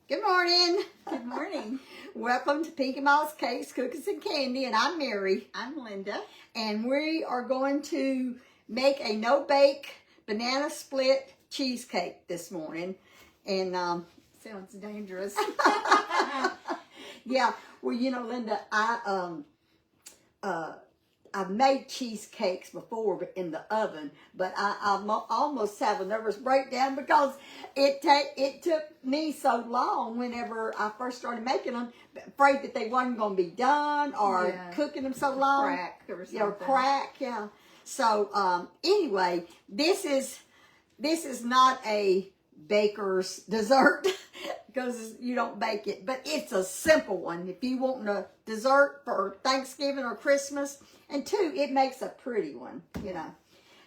Good morning. Good morning. Welcome to Pinky Mouse Cakes, Cookies, and Candy, and I'm Mary. I'm Linda. And we are going to make a no-bake banana split cheesecake this morning. And Sounds dangerous. yeah, well, you know, Linda, I've made cheesecakes before in the oven, but I almost have a nervous breakdown because it took me so long whenever I first started making them, afraid that they wasn't going to be done or cooking them so long. Crack or something. Yeah, or crack, yeah. So anyway, this is not a baker's dessert because you don't bake it, but it's a simple one if you want a dessert for Thanksgiving or Christmas. And two, it makes a pretty one, you know.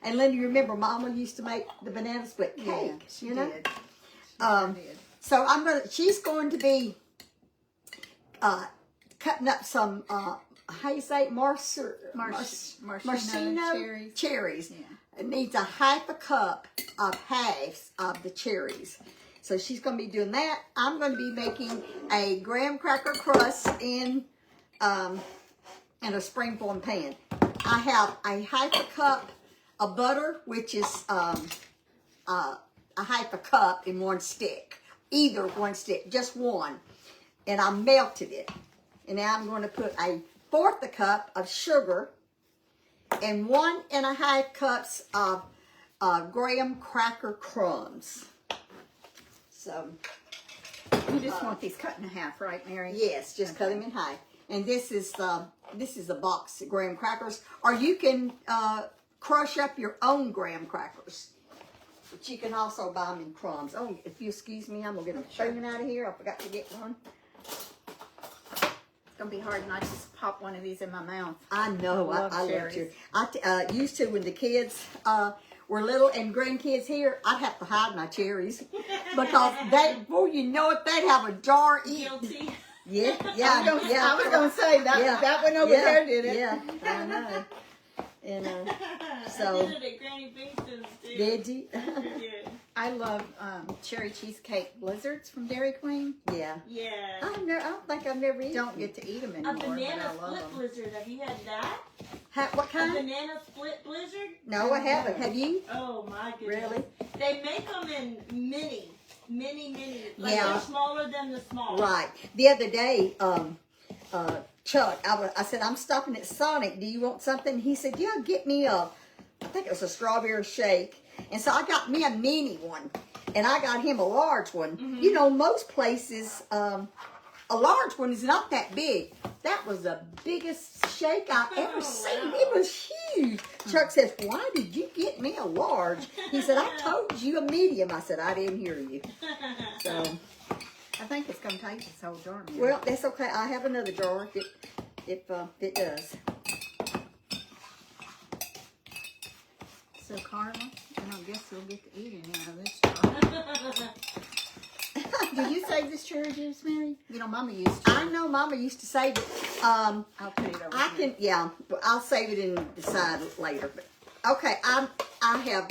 And Linda, you remember Mama used to make the banana split cake, you know. Did. Did. So she's going to be cutting up some how you say maraschino cherries. Yeah. It needs a half a cup of halves of the cherries. So she's going to be doing that. I'm going to be making a graham cracker crust in a springform pan. I have a half a cup of butter, which is a half a cup in one stick. Either one stick, just one. And I melted it. And now I'm going to put a fourth a cup of sugar and 1.5 cups of graham cracker crumbs. So you just want these cut in half, right, Mary? Yes, just cut them in half. And this is a box of graham crackers, or you can crush up your own graham crackers. But you can also buy them in crumbs. Oh, if you excuse me, I'm gonna get a spoon out of here. I forgot to get one. It's gonna be hard not to just pop one of these in my mouth. I know. I love cherries. I used to when the kids were little and grandkids here, I'd have to hide my cherries because before you know it, they'd have a jar each. Guilty. Yeah. I was gonna say that that one over there did it. Yeah, I know. And so I did it at Granny Bingston's too. did you? Yeah. I love cherry cheesecake blizzards from Dairy Queen. Yeah. Yeah. I don't think I've never eaten. Don't get to eat them A anymore. banana but I love split them. blizzard. Have you had that? What A kind? banana split blizzard? No, I haven't. Have you? Oh my goodness. Really? They make them in mini. Like Yeah. they're smaller than the small. Right. The other day, Chuck, I said, I'm stopping at Sonic. Do you want something? He said, yeah, get me I think it was a strawberry shake. And so I got me a mini one. And I got him a large one. Mm-hmm. You know, most places, a large one is not that big. That was the biggest shake I've ever seen. Wow. It was huge. Chuck says, why did you get me a large? He said, I told you a medium. I said, I didn't hear you. So, I think it's gonna take this whole jar. Mary. well, that's okay. I have another jar if it does. So Carla, and I guess we'll get to eat any out of this jar. Do you save this cherry juice, Mary? You know, Mama used to. I know Mama used to save it. I'll put it over I here. can, yeah, but I'll save it and decide later. But okay, I have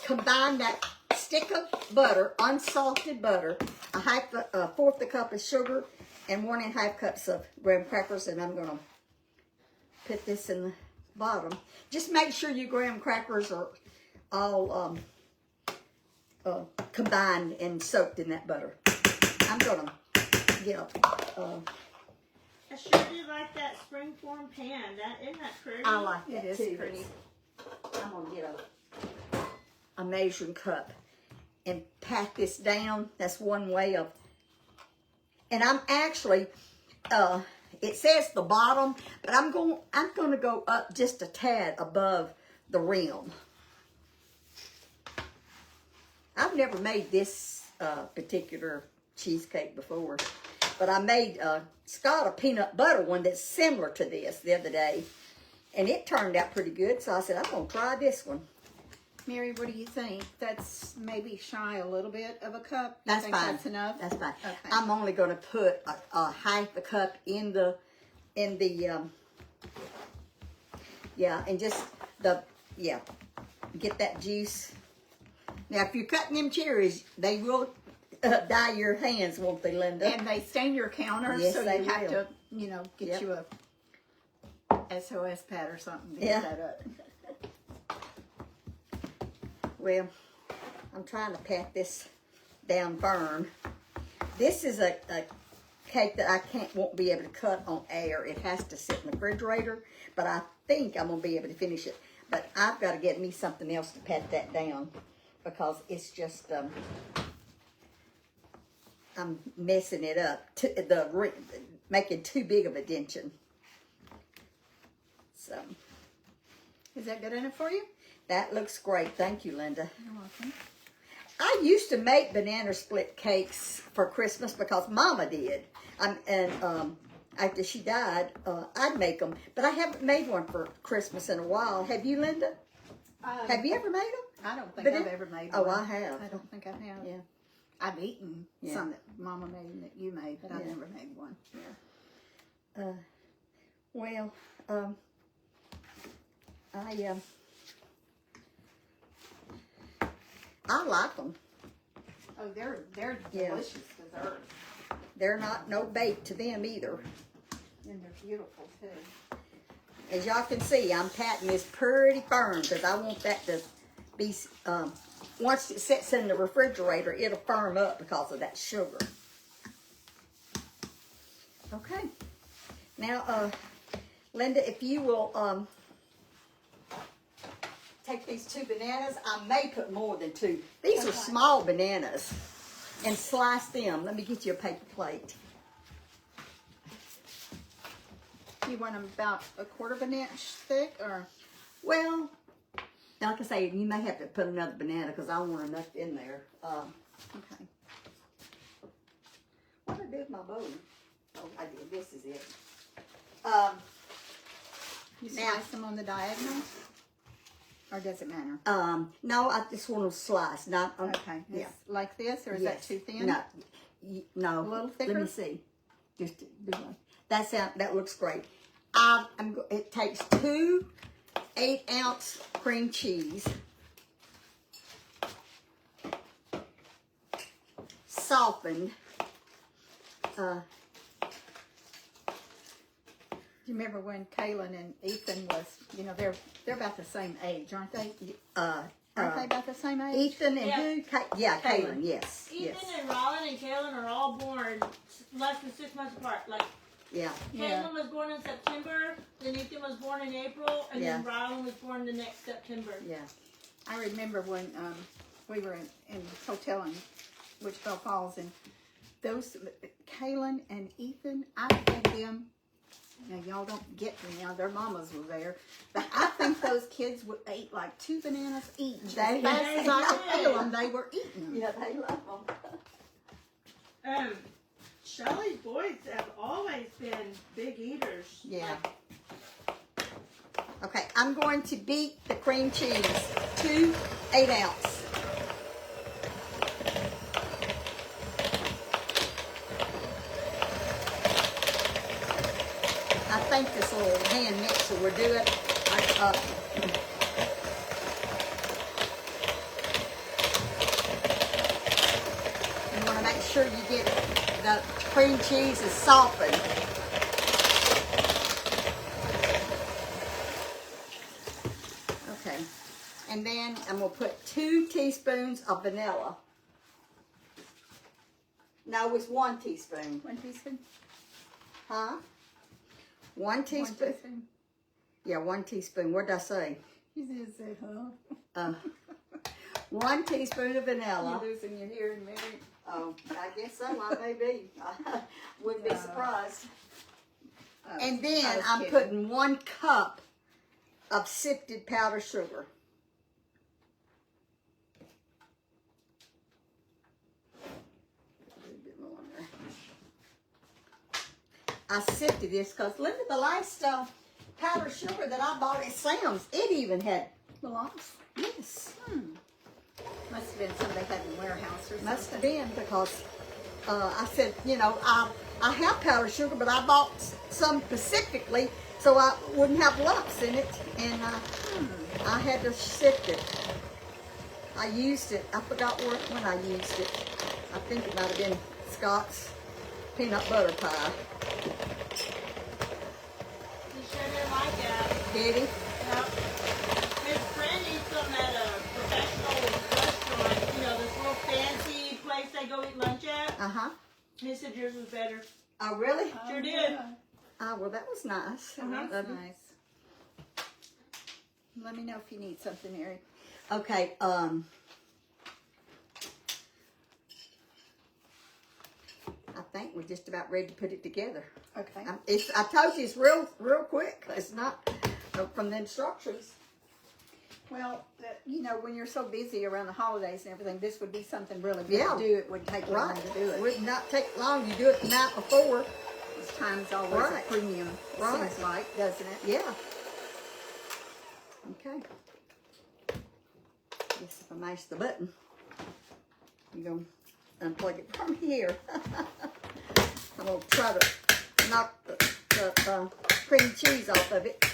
combined that stick of butter, unsalted butter, a fourth a cup of sugar, and 1.5 cups of graham crackers, and I'm gonna put this in the bottom. Just make sure your graham crackers are all combined and soaked in that butter. I'm gonna get a. I sure do like that springform pan. Isn't that pretty? I like It that is too. pretty. I'm gonna get a measuring cup and pat this down. That's one way of. And I'm actually, it says the bottom, but I'm gonna go up just a tad above the rim. I've never made this particular cheesecake before, but I made Scott a peanut butter one that's similar to this the other day, and it turned out pretty good. So I said, I'm gonna try this one. Mary, what do you think? That's maybe shy a little bit of a cup. You That's think fine. That's enough. That's fine. Okay. I'm only going to put a half a cup in the and just get that juice. Now, if you're cutting them cherries, they will dye your hands, won't they, Linda? And they stain your counter, Yes, so they you have will. to, get Yep. you a SOS pad or something to Yeah. get that up. Well, I'm trying to pat this down firm. This is a cake that I won't be able to cut on air. It has to sit in the refrigerator, but I think I'm gonna be able to finish it. But I've got to get me something else to pat that down because it's just I'm messing it up, making too big of a dention. So Is that good enough for you? that looks great. Thank you, Linda. You're welcome. I used to make banana split cakes for Christmas because Mama did. After she died, I'd make them. But I haven't made one for Christmas in a while. Have you, Linda? Have you ever made them? I don't think But I've ever made Oh, one. I have. I don't think I have. Yeah. I've eaten Yeah. some that Mama made and that you made, but I've Yeah. never made one. Well, I like them. Oh, they're Yeah. delicious desserts. They're not no bake to them either. And they're beautiful too. As y'all can see, I'm patting this pretty firm because I want that to be, once it sits in the refrigerator, it'll firm up because of that sugar. Okay. Now, Linda, if you will take these 2 bananas, I may put more than 2. These are small bananas. And slice them. Let me get you a paper plate. You want them about a quarter of an inch thick, or? Well, like I say, you may have to put another banana because I want enough in there. Okay. What did I do with my bowl? Oh, I did. This is it. You Now- slice them on the diagonal, or does it matter? No, I just want them sliced. Not Okay. Yeah. It's like this, or is that too thin? No, no. A little Let thicker? me see. Just do one. That looks great. It takes 2 8-ounce cream cheese, softened. Do you remember when Kaylin and Ethan was, they're about the same age, aren't they? Aren't they about the same age? Ethan and Yeah. who? Kaylin. Kaylin. Yes. Ethan Yes. and Rollin and Kaylin are all born less than 6 months apart. Like, Yeah. Yeah. Kaylin was born in September, then Ethan was born in April, and then Yeah. Rollin was born the next September. Yeah. I remember when we were in a hotel in Wichita Falls, and those Kaylin and Ethan, I had them. Now y'all don't get me now; their mamas were there, but I think those kids would eat like 2 bananas each. As They fast as I could did. feel them, they were eating them. Yeah, they love them. Shelley's boys have always been big eaters. Yeah. Okay, I'm going to beat the cream cheese. 2 8-ounce. I think this little hand mixer will do it. You want to make sure you get the cream cheese is softened. Okay, and then I'm going to put 2 teaspoons of vanilla. No, it's 1 teaspoon. 1 teaspoon. Huh? 1 teaspoon. 1 teaspoon. Yeah, 1 teaspoon. What did I say? You just said, huh? 1 teaspoon of vanilla. You're losing your hearing, Mary. Oh, I guess so. I may be. I wouldn't be surprised. And then I was I'm kidding. putting 1 cup of sifted powdered sugar. A little bit more in there. I sifted this because Linda, the last powdered sugar that I bought at Sam's, it even had Belongs. yes. Must have been something they had in the warehouse or something. Must have been because I said, I have powdered sugar, but I bought some specifically so I wouldn't have lumps in it, and I had to sift it. I used it. I forgot when I used it. I think it might have been Scott's peanut butter pie. He sure didn't like that. Did he? Yep. His friend eats them at a professional restaurant. You know, this little fancy place they go eat lunch at. Uh-huh. He said yours was better. Oh, really? Sure did. Yeah. Oh, well, that was nice. Uh-huh. That's nice. Let me know if you need something, Mary. Okay, I think we're just about ready to put it together. Okay. I told you it's real quick. It's not from the instructions. Well, you know, when you're so busy around the holidays and everything, this would be something really good Yeah. to do. It would take long Right. to do it. Would not take long. You do it the night before. This time's always Right. a premium, it Right. seems like, doesn't it? Yeah. Okay. Guess if I mash the button, you're going to unplug it from here. I'm going to try to knock the cream cheese off of it.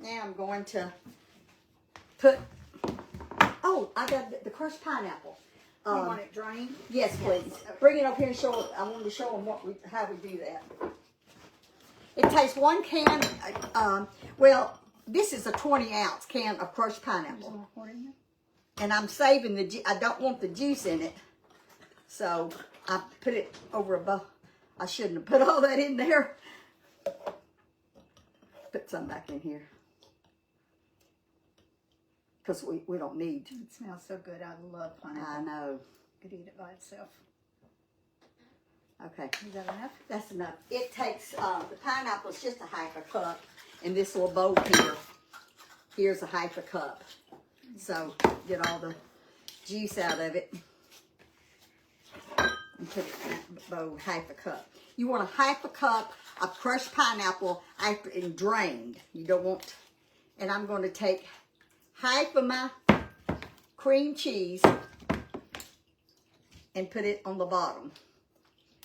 Now I'm going to put, oh, I got the crushed pineapple. You want it drained? Yes, please. Bring it up here and show it. I wanted to show them how we do that. It takes 1 can, well, this is a 20-ounce can of crushed pineapple. And I'm saving I don't want the juice in it. So I put it over above. I shouldn't have put all that in there. Put some back in here. Because we don't need. It smells so good. I love pineapple. I know. Could eat it by itself. Okay. Is that enough? That's enough. It takes, the pineapple is just a half a cup. And this little bowl here, here's a half a cup. So get all the juice out of it. And put it in that bowl, half a cup. You want a half a cup of crushed pineapple after it's drained. You don't want, and I'm going to take half of my cream cheese and put it on the bottom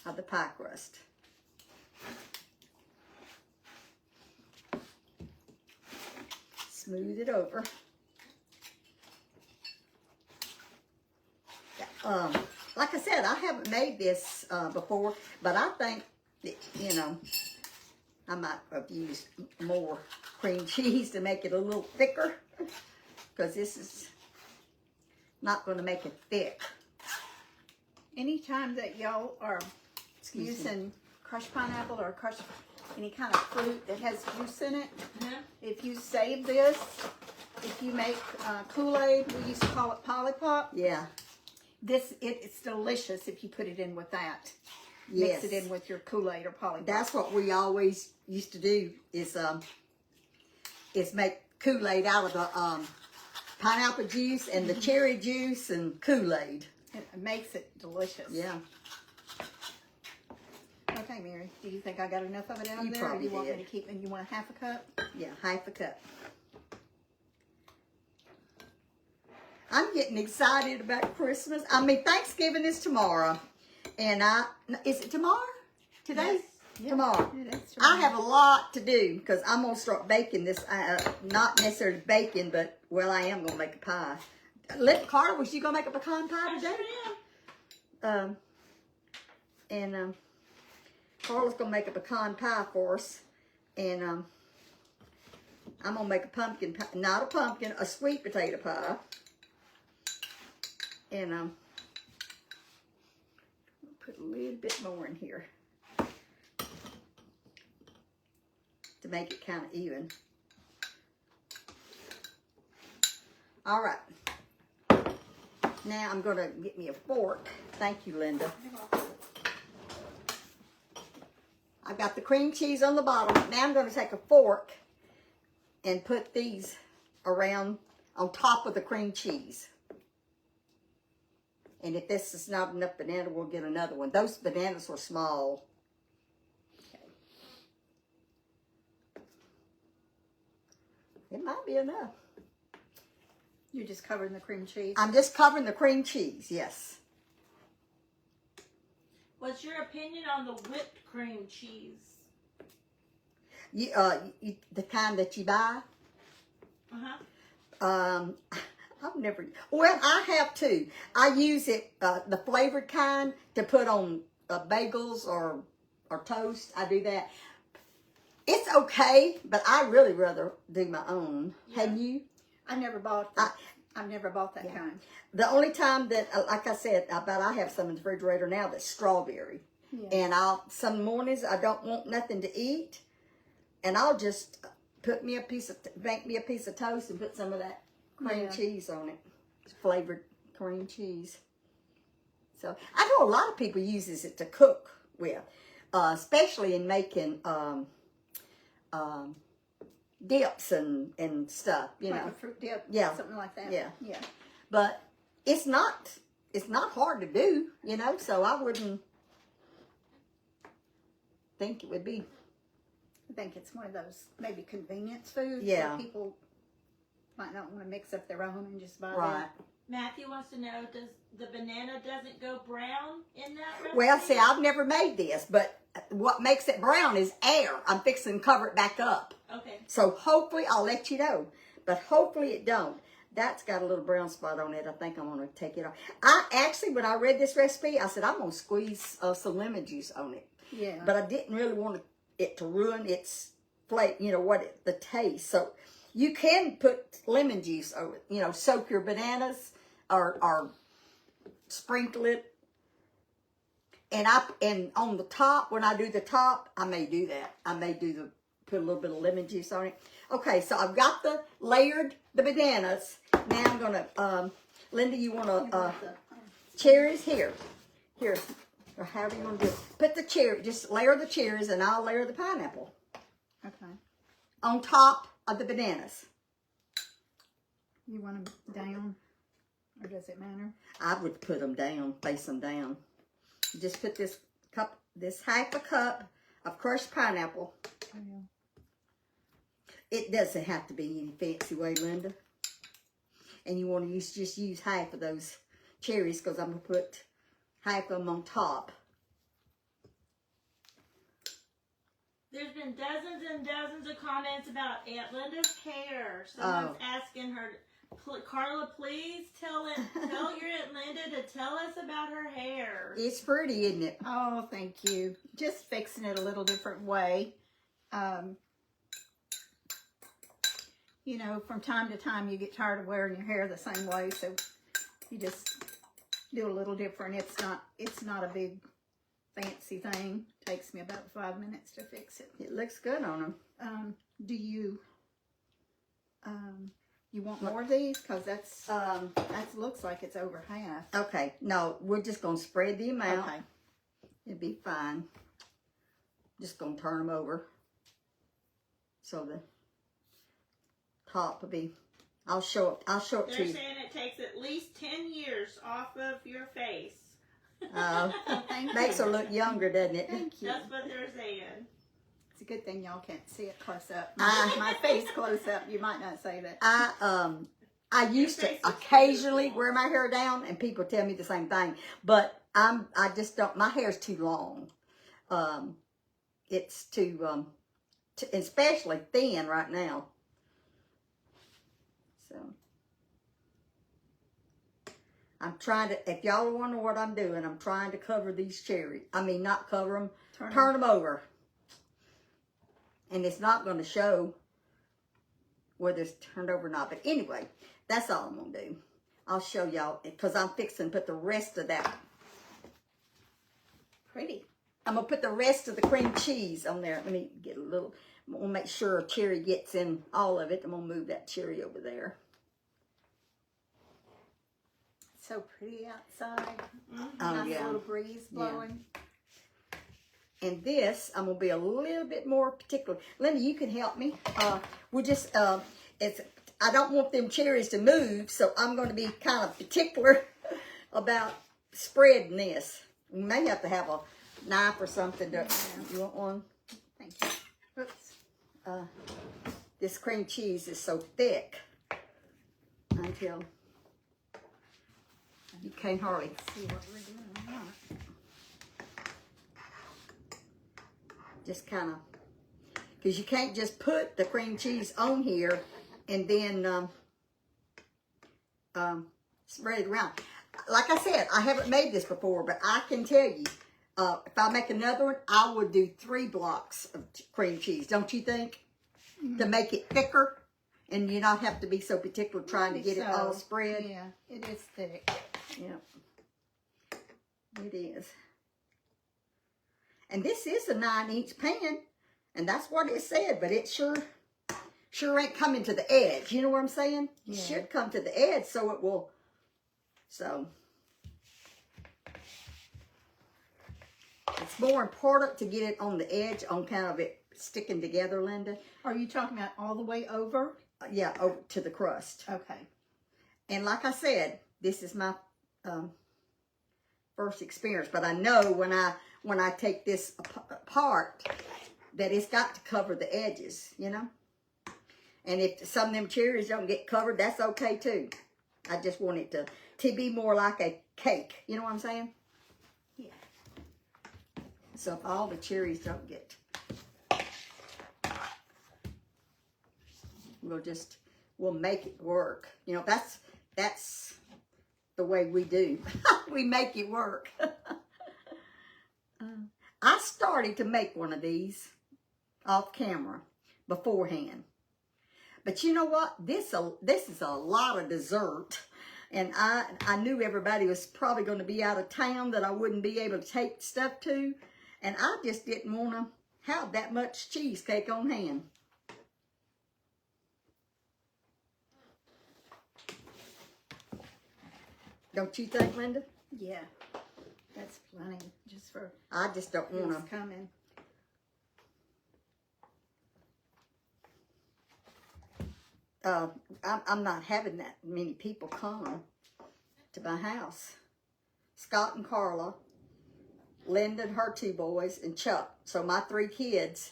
of the pie crust. Smooth it over. Like I said, I haven't made this before, but I think that, you know, I might have used more cream cheese to make it a little thicker, because this is not going to make it thick. Anytime that y'all are using crushed pineapple or crushed any kind of fruit that has juice in it, if you save this, if you make Kool-Aid, we used to call it Polly Pop. Yeah. It's delicious if you put it in with that. Yes. Mix it in with your Kool-Aid or Polly Pop. That's what we always used to do, is make Kool-Aid out of the pineapple juice and the cherry juice and Kool-Aid. It makes it delicious. Yeah. Okay, Mary, do you think I got enough of it out You there? Or probably you want me did. to keep, and you want a half a cup? Yeah, half a cup. I'm getting excited about Christmas. I mean, Thanksgiving is tomorrow. And is it tomorrow? Today? Yes. Yeah, Tomorrow. it is I have a lot to do because I'm going to start baking this. Not necessarily baking, but, well, I am going to make a pie. Carter, was you going to make a pecan pie today? I sure And Carla's going to make a pecan pie for us. And I'm going to make a pumpkin pie. Not a pumpkin, a sweet potato pie. And put a little bit more in here to make it kind of even. All right. Now I'm going to get me a fork. Thank you, Linda. I've got the cream cheese on the bottom. Now I'm going to take a fork and put these around on top of the cream cheese. And if this is not enough banana, we'll get another one. Those bananas were small. Okay. It might be enough. You're just covering the cream cheese? I'm just covering the cream cheese, yes. What's your opinion on the whipped cream cheese? The kind that you buy. Uh-huh. I've never, well, I have too. I use it, the flavored kind, to put on bagels or toast. I do that. It's okay, but I really rather do my own. Yeah. Have you? I never bought that. I've never bought that kind. The only time that, like I said, I have some in the refrigerator now that's strawberry. Yeah. And some mornings I don't want nothing to eat, and I'll just make me a piece of toast and put some of that cream cheese on it. It's flavored cream cheese. So I know a lot of people uses it to cook with, especially in making dips and stuff, you Like know. a fruit dip, something like that. Yeah. Yeah. But it's not hard to do, you know, so I wouldn't think it would be. I think it's one of those maybe convenience foods. Yeah. That people might not want to mix up their own and just buy Right. that. Matthew wants to know, does the banana doesn't go brown in that recipe? Well, see, I've never made this, but what makes it brown is air. I'm fixing to cover it back up. Okay. So hopefully I'll let you know, but hopefully it don't. That's got a little brown spot on it. I think I'm going to take it off. I actually, when I read this recipe, I said, I'm going to squeeze some lemon juice on it. Yeah. But I didn't really want it to ruin its flavor, you know, the taste. So you can put lemon juice over it, you know, soak your bananas or sprinkle it. And on the top, when I do the top, I may do that. I may put a little bit of lemon juice on it. Okay, so I've got the bananas. Now I'm gonna, Linda, you wanna, cherries here, or however you wanna do it. Put the cherry, just layer the cherries, and I'll layer the pineapple Okay. on top of the bananas. You want them down, or does it matter? I would put them down, face them down. Just put this half a cup of crushed pineapple. Oh, yeah. It doesn't have to be any fancy way, Linda. And you want to just use half of those cherries, because I'm going to put half of them on top. There's been dozens and dozens of comments about Aunt Linda's hair. Someone's asking her, Carla, please tell your Aunt Linda to tell us about her hair. It's pretty, isn't it? Oh, thank you. Just fixing it a little different way. You know, from time to time you get tired of wearing your hair the same way, so you just do a little different. It's not a big fancy thing. Takes me about 5 minutes to fix it. It looks good on them. Do you you want more of these? Because that looks like it's over half. Okay, no, we're just going to spread the amount. Okay. It'll be fine. Just going to turn them over. So the top will be, I'll show it They're to you. saying it takes at least 10 years off of your face. Makes her look younger, doesn't it? Thank you. That's what they're saying. It's a good thing y'all can't see it close up. My face close up, you might not say that. I used to occasionally wear my hair down, and people tell me the same thing. But I just don't. My hair's too long. It's too, especially thin right now. So I'm trying to. If y'all wonder what I'm doing, I'm trying to cover these cherries. I mean, not cover them. Turn them over. And it's not going to show whether it's turned over or not. But anyway, that's all I'm going to do. I'll show y'all, because I'm fixing to put the rest of that. Pretty. I'm going to put the rest of the cream cheese on there. Let me get a little, I'm going to make sure a cherry gets in all of it. I'm going to move that cherry over there. It's so pretty outside. Oh, Nice yeah. little breeze blowing. And this, I'm going to be a little bit more particular. Linda, you can help me. We're just, I don't want them cherries to move, so I'm going to be kind of particular about spreading this. We may have to have a knife or something. You want one? Thank you. Oops. This cream cheese is so thick until you can't hardly. See what we're doing. Just kind of, because you can't just put the cream cheese on here and then spread it around. Like I said, I haven't made this before, but I can tell you, if I make another one, I would do 3 blocks of cream cheese. Don't you think? To make it thicker, and you not have to be so particular trying to get it all spread. Yeah, it is thick. Yeah, it is. And this is a 9-inch pan, and that's what it said. But it sure ain't coming to the edge. You know what I'm saying? It should come to the edge, so it will. So it's more important to get it on the edge, on kind of it sticking together, Linda. Are you talking about all the way over? Yeah, over to the crust. Okay. And like I said, this is my first experience, but I know when I take this apart that it's got to cover the edges, you know. And if some of them cherries don't get covered, that's okay too. I just want it to be more like a cake. You know what I'm saying? Yeah. So if all the cherries don't get, we'll make it work. You know, that's the way we do. We make it work. I started to make one of these off camera beforehand. But you know what? This is a lot of dessert. And I knew everybody was probably going to be out of town that I wouldn't be able to take stuff to. And I just didn't want to have that much cheesecake on hand. Don't you think, Linda? Yeah. That's plenty. Just for I just don't want who's to. coming. I'm not having that many people come to my house. Scott and Carla, Linda and her 2 boys, and Chuck. So my 3 kids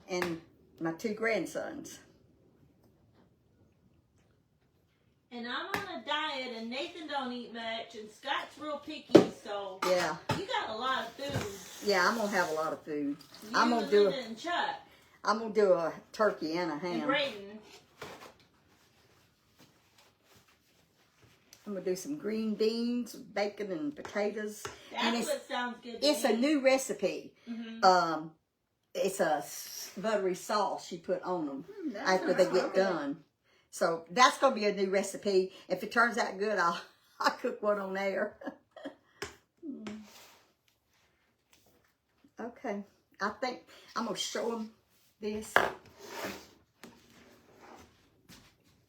and my 2 grandsons. And I'm on a diet, and Nathan don't eat much, and Scott's real picky, so Yeah. you got a lot of food. Yeah, I'm gonna have a lot of food. You I'm gonna and do Linda and Chuck I'm gonna do a turkey and a and ham. Brayden. I'm gonna do some green beans, bacon, and potatoes. That's and what sounds good to it's me. a new recipe. Mm-hmm. It's a buttery sauce you put on them That's after they not get bad. done. So that's gonna be a new recipe. If it turns out good, I'll cook one on there. Okay, I think I'm gonna show them this.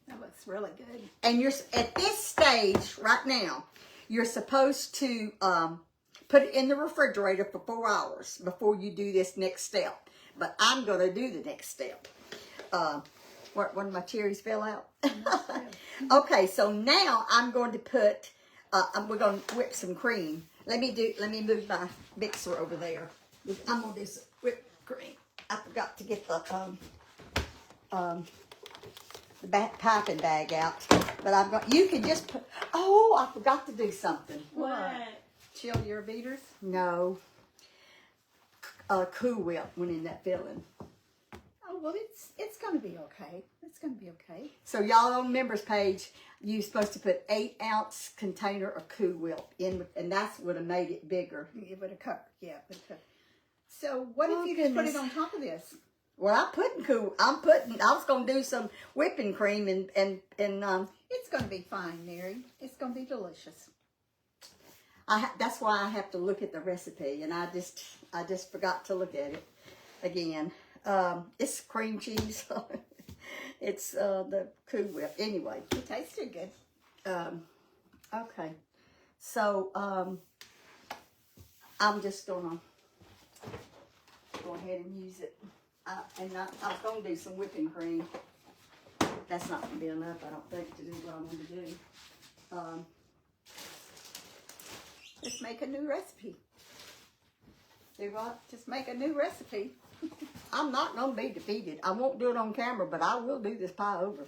That looks really good. And you're at this stage right now. You're supposed to put it in the refrigerator for 4 hours before you do this next step. But I'm gonna do the next step. One of my cherries fell out. Okay, so now I'm going to put. We're going to whip some cream. Let me move my mixer over there. I'm gonna do some whipped cream. I forgot to get the piping bag out, but I'm going. You can just put. Oh, I forgot to do something. What? Chill your beaters. No. Cool Whip went in that filling. Oh, well, it's going to be okay. It's going to be okay. So y'all on members page, you're supposed to put 8-ounce container of Cool Whip in, and that's would have made it bigger. It would have covered. Yeah, it would have covered. So what Oh, if you just put goodness. it on top of this? Well, I was gonna do some whipping cream and It's going to be fine, Mary. It's going to be delicious. that's why I have to look at the recipe, and I just forgot to look at it again. It's cream cheese. It's the Cool Whip. Anyway, It tasted good. okay. So I'm just gonna go ahead and use it. I was gonna do some whipping cream. That's not gonna be enough, I don't think, to do what I want to do. Just make a new recipe. Do what? Just make a new recipe. I'm not gonna be defeated. I won't do it on camera, but I will do this pie over,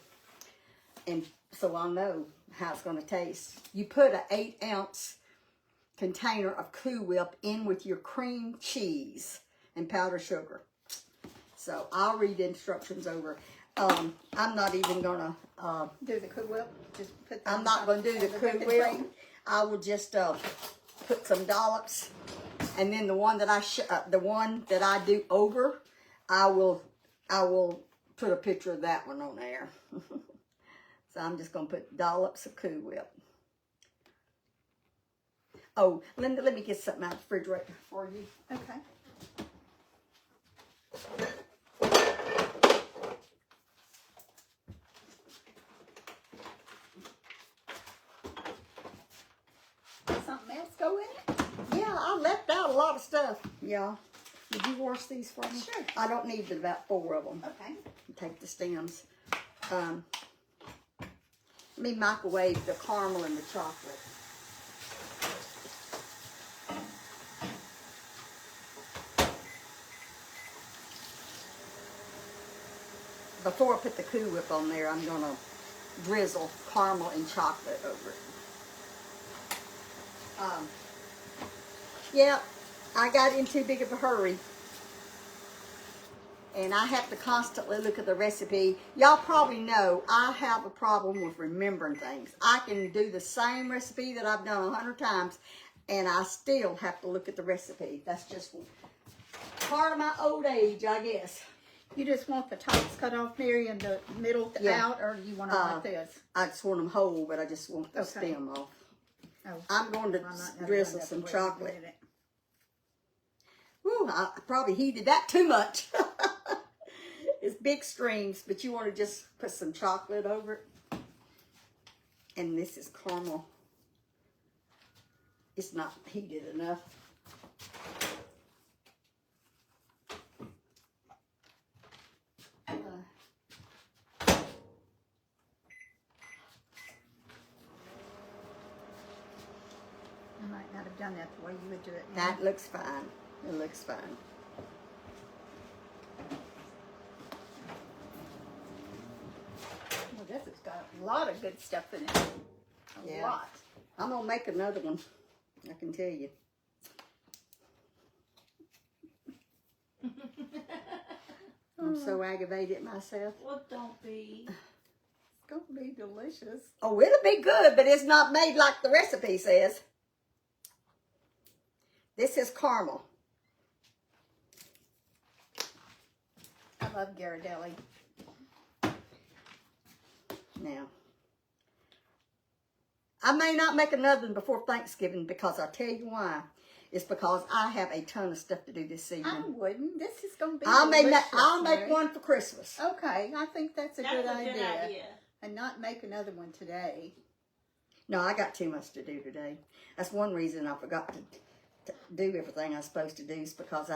and so I'll know how it's gonna taste. You put an 8-ounce container of Cool Whip in with your cream cheese and powdered sugar. So I'll read the instructions over. I'm not even gonna, Do the Cool Whip. Just put. I'm not gonna do the Cool whipping Whip. cream. I will just put some dollops, and then the one that I do over, I will put a picture of that one on there. So I'm just gonna put dollops of Cool Whip. Oh, Linda, let me get something out of the refrigerator for you. Okay. Something else go in it? Yeah, I left out a lot of stuff. Yeah. Did you wash these for me? Sure. I don't need about 4 of them. Okay. Take the stems. Let me microwave the caramel and the chocolate. Before I put the Cool Whip on there, I'm going to drizzle caramel and chocolate over it. Yeah, I got in too big of a hurry. And I have to constantly look at the recipe. Y'all probably know I have a problem with remembering things. I can do the same recipe that I've done 100 times, and I still have to look at the recipe. That's just part of my old age, I guess. You just want the tops cut off, Mary, and the middle out, or you want it like this? I just want them whole, but I just want the Okay. stem off. Oh, I'm going to I'm not gonna drizzle do that some the way you chocolate. did it. Woo, I probably heated that too much. It's big streams, but you want to just put some chocolate over it. And this is caramel. It's not heated enough. I might not have done that the way you would do it. That looks fine. It looks fine. Well, this has got a lot of good stuff in it. A lot. I'm going to make another one. I can tell you. I'm so aggravated at myself. Well, don't be. It's going to be delicious. Oh, it'll be good, but it's not made like the recipe says. This is caramel. I love Ghirardelli. Now, I may not make another one before Thanksgiving because I'll tell you why. It's because I have a ton of stuff to do this I evening. wouldn't. This is going to be I'll delicious, make one for Christmas. Okay, I think that's a That's good a good idea. idea. And not make another one today. No, I got too much to do today. That's one reason I forgot to do everything I was supposed to do is because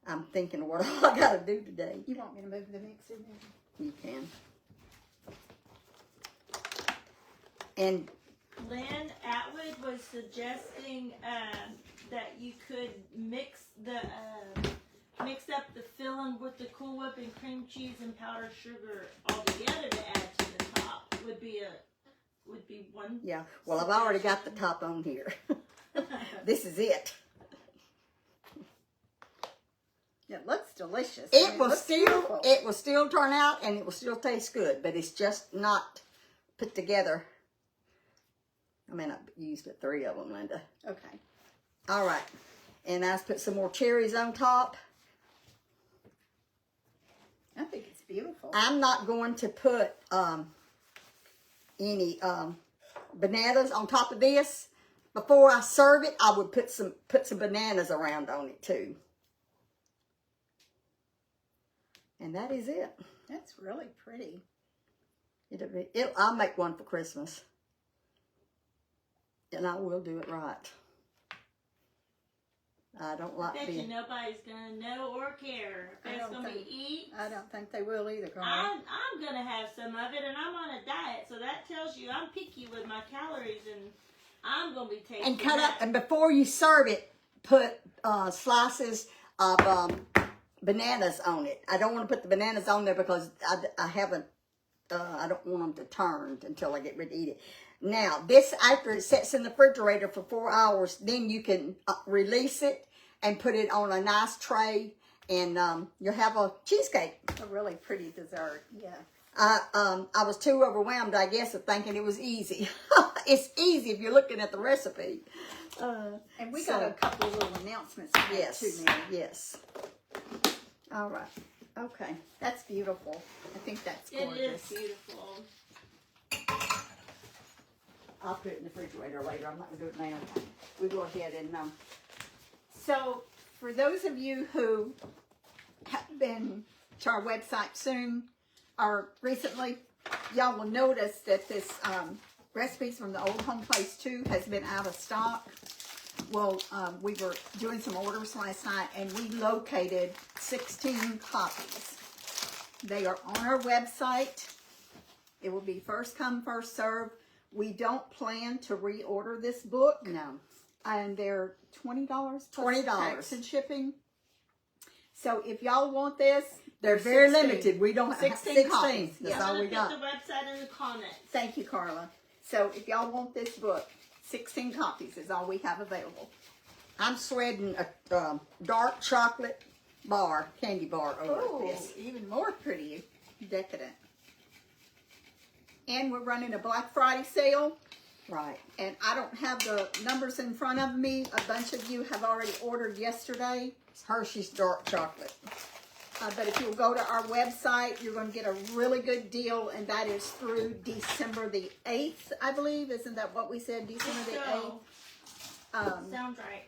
I'm thinking of what all I got to do today. You want me to move the mixer then? You can. And Lynn Atwood was suggesting that you could mix up the filling with the Cool Whip and cream cheese and powdered sugar all together to add to the top. Would be one. yeah, well, I've already got the top on here. This is it. It looks delicious. It will looks beautiful. still turn out and it will still taste good, but it's just not put together. I may not use but 3 of them, Linda. Okay. All right, and I put some more cherries on top. I think it's beautiful. I'm not going to put any bananas on top of this. Before I serve it, I would put some bananas around on it too. And that is it. That's really pretty. I'll make one for Christmas. And I will do it right. I don't like Bet you being... nobody's gonna know or care. If it's gonna be eat. I don't think they will either, Carl. I'm gonna have some of it, and I'm on a diet, so that tells you I'm picky with my calories, and I'm gonna be tasting. And cut that. up, and before you serve it, put slices of bananas on it. I don't want to put the bananas on there because I haven't. I don't want them to turn until I get ready to eat it. Now, this, after it sits in the refrigerator for 4 hours, then you can release it and put it on a nice tray and you'll have a cheesecake. A really pretty dessert. Yeah. I was too overwhelmed, I guess, of thinking it was easy. It's easy if you're looking at the recipe. And we got a couple of little announcements to make Yes, too, Mary. yes. All right. Okay. That's beautiful. I think that's It gorgeous. is beautiful. I'll put it in the refrigerator later. I'm not going to do it now. We go ahead and so for those of you who have been to our website soon or recently, y'all will notice that this recipes from the Old Home Place 2 has been out of stock. Well, we were doing some orders last night and we located 16 copies. They are on our website. It will be first come, first serve. We don't plan to reorder this book. No. And they're $20 plus $20. tax and shipping. So if y'all want this, They're very 16. limited. We don't have 16 copies. That's Yeah. all we Put got. the website in the comments. Thank you, Carla. So if y'all want this book, 16 copies is all we have available. I'm sweating a dark chocolate bar, candy bar over this. Even more pretty, decadent. And we're running a Black Friday sale. Right. And I don't have the numbers in front of me. A bunch of you have already ordered yesterday. It's Hershey's dark chocolate. But if you'll go to our website, you're going to get a really good deal, and that is through December the 8th, I believe. Isn't that what we said, December the 8th? Sounds right.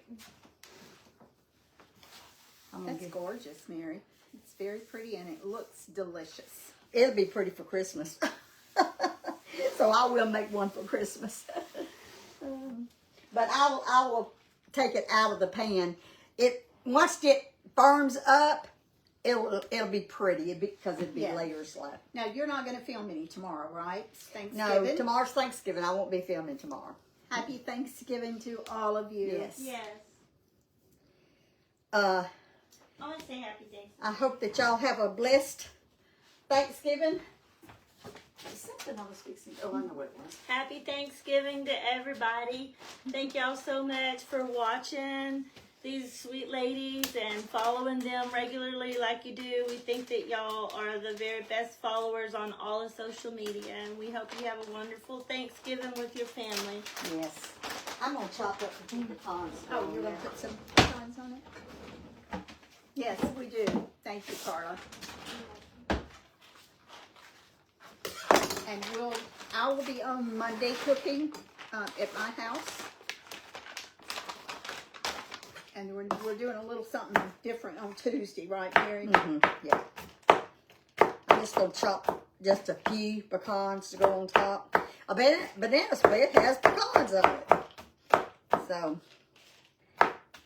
That's gorgeous, Mary. It's very pretty, and it looks delicious. It'll be pretty for Christmas. So I will make one for Christmas. But I will take it out of the pan. Once it firms up, it'll be pretty because it'll be Yeah. layers left. Now, you're not going to film any tomorrow, right? It's Thanksgiving. No, tomorrow's Thanksgiving. I won't be filming tomorrow. Happy Thanksgiving to all of you. Yes. Yes. I I want to say happy Thanksgiving. hope that y'all have a blessed Thanksgiving. There's something I was fixing. Oh, I know what it was. Happy Thanksgiving to everybody. Thank y'all so much for watching these sweet ladies and following them regularly like you do. We think that y'all are the very best followers on all of social media, and we hope you have a wonderful Thanksgiving with your family. Yes. I'm going to chop up the pecans. Oh, you're going to put some pecans on it? Yes, we do. Thank you, Carla. And I will be on Monday cooking at my house. And we're doing a little something different on Tuesday, right, Mary? Yeah. I'm just going to chop just a few pecans to go on top. A banana split has pecans on it. So,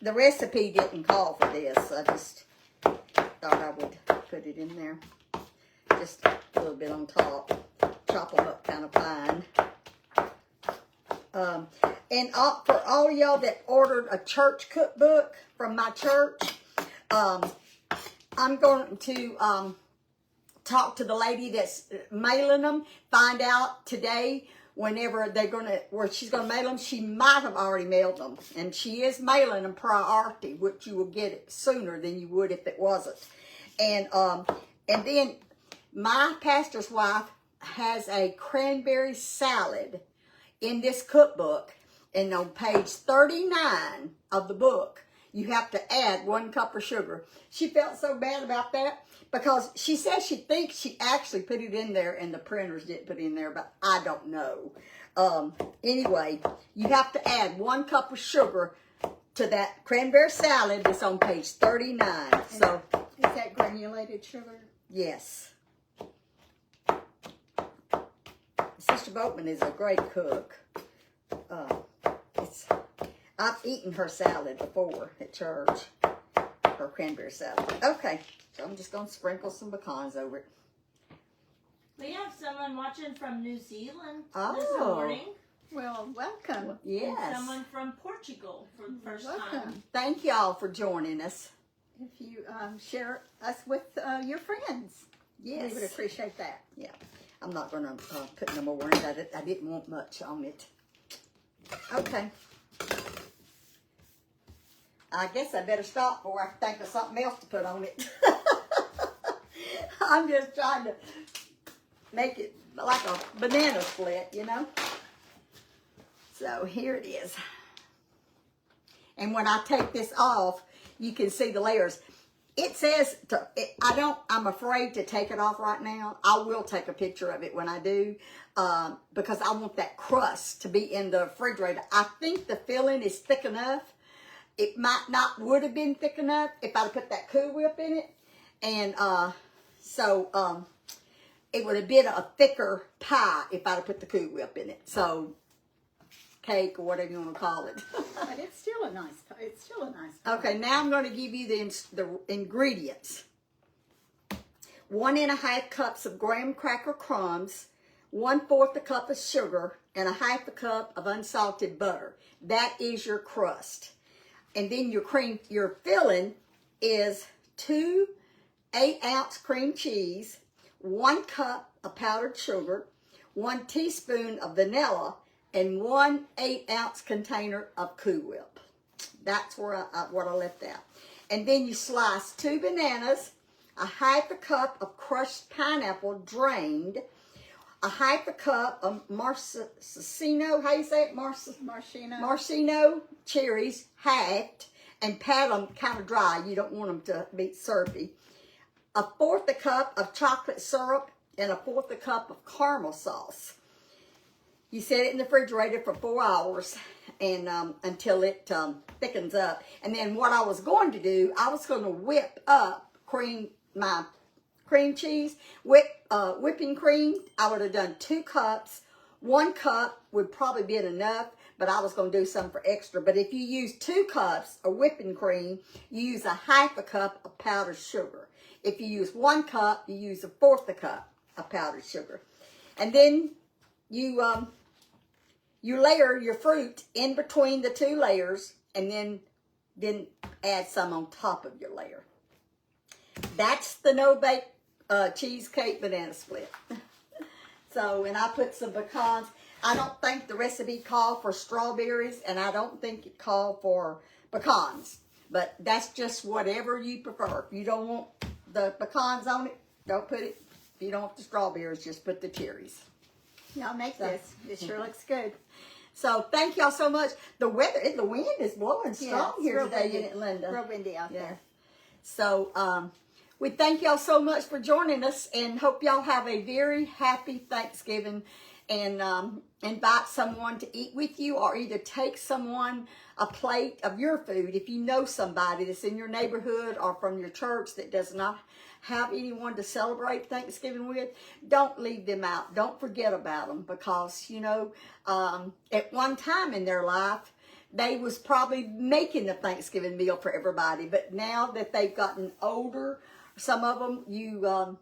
the recipe didn't call for this. I just thought I would put it in there. Just a little bit on top. Chop them up kind of fine. And for all of y'all that ordered a church cookbook from my church, I'm going to talk to the lady that's mailing them, find out today whenever she's going to mail them. She might have already mailed them, and she is mailing them priority, which you will get it sooner than you would if it wasn't. And then my pastor's wife has a cranberry salad in this cookbook, and on page 39 of the book, you have to add 1 cup of sugar. She felt so bad about that because she says she thinks she actually put it in there and the printers didn't put it in there, but I don't know. Anyway, you have to add 1 cup of sugar to that cranberry salad that's on page 39. So, is that granulated sugar? yes. Sister Boatman is a great cook. I've eaten her salad before at church, her cranberry salad. Okay, so I'm just going to sprinkle some pecans over it. We have someone watching from New Zealand this Oh. morning. Well, welcome. Yes. And someone from Portugal for the first time. Welcome. Thank y'all for joining us. If you share us with your friends, Yes. we would appreciate that. Yeah. I'm not going to put no more in it. I didn't want much on it. Okay. I guess I better stop before I think of something else to put on it. I'm just trying to make it like a banana split, you know. So here it is. And when I take this off, you can see the layers. It says, I'm afraid to take it off right now. I will take a picture of it when I do, because I want that crust to be in the refrigerator. I think the filling is thick enough. It would have been thick enough if I'd put that Cool Whip in it. And so it would have been a thicker pie if I'd have put the Cool Whip in it. So cake or whatever you want to call it. But it's still a nice pie. It's still a nice pie. Okay, now I'm going to give you the ingredients. 1½ cups of graham cracker crumbs, 1/4 a cup of sugar, and 1/2 a cup of unsalted butter. That is your crust. And then your filling is 2 8-ounce cream cheese, 1 cup of powdered sugar, 1 teaspoon of vanilla, and 1 8-ounce container of Cool Whip. That's where what I left out. And then you slice 2 bananas, 1/2 a cup of crushed pineapple drained, 1/2 a cup of maraschino, how you say it? Maraschino cherries, halved, and pat them kind of dry. You don't want them to be syrupy. 1/4 a cup of chocolate syrup, and 1/4 a cup of caramel sauce. You set it in the refrigerator for 4 hours and until it thickens up. And then what I was going to do, I was going to whip up my cream cheese, whipping cream. I would have done 2 cups. 1 cup would probably be enough, but I was going to do some for extra. But if you use 2 cups of whipping cream, you use 1/2 a cup of powdered sugar. If you use 1 cup, you use 1/4 a cup of powdered sugar. And then you layer your fruit in between the 2 layers, and then add some on top of your layer. That's the no-bake cheesecake banana split. So, and I put some pecans. I don't think the recipe called for strawberries, and I don't think it called for pecans. But that's just whatever you prefer. If you don't want the pecans on it, don't put it. If you don't want the strawberries, just put the cherries. Y'all make this. It sure looks good. So thank y'all so much. The wind is blowing strong here today in Atlanta. Real windy out there. So we thank y'all so much for joining us, and hope y'all have a very happy Thanksgiving. And invite someone to eat with you, or either take someone a plate of your food. If you know somebody that's in your neighborhood or from your church that does not have anyone to celebrate Thanksgiving with, don't leave them out. Don't forget about them, because, you know, at one time in their life, they was probably making the Thanksgiving meal for everybody. But now that they've gotten older, some of them,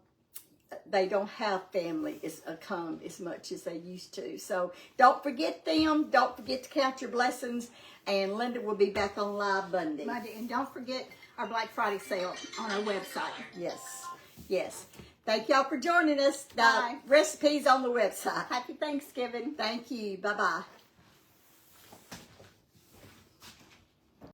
they don't have family come as much as they used to. So don't forget them. Don't forget to count your blessings. And Linda will be back on live Monday. And don't forget our Black Friday sale on our website. Yes. Yes. Thank y'all for joining us. The Bye. recipe's on the website. Happy Thanksgiving. Thank you. Bye-bye.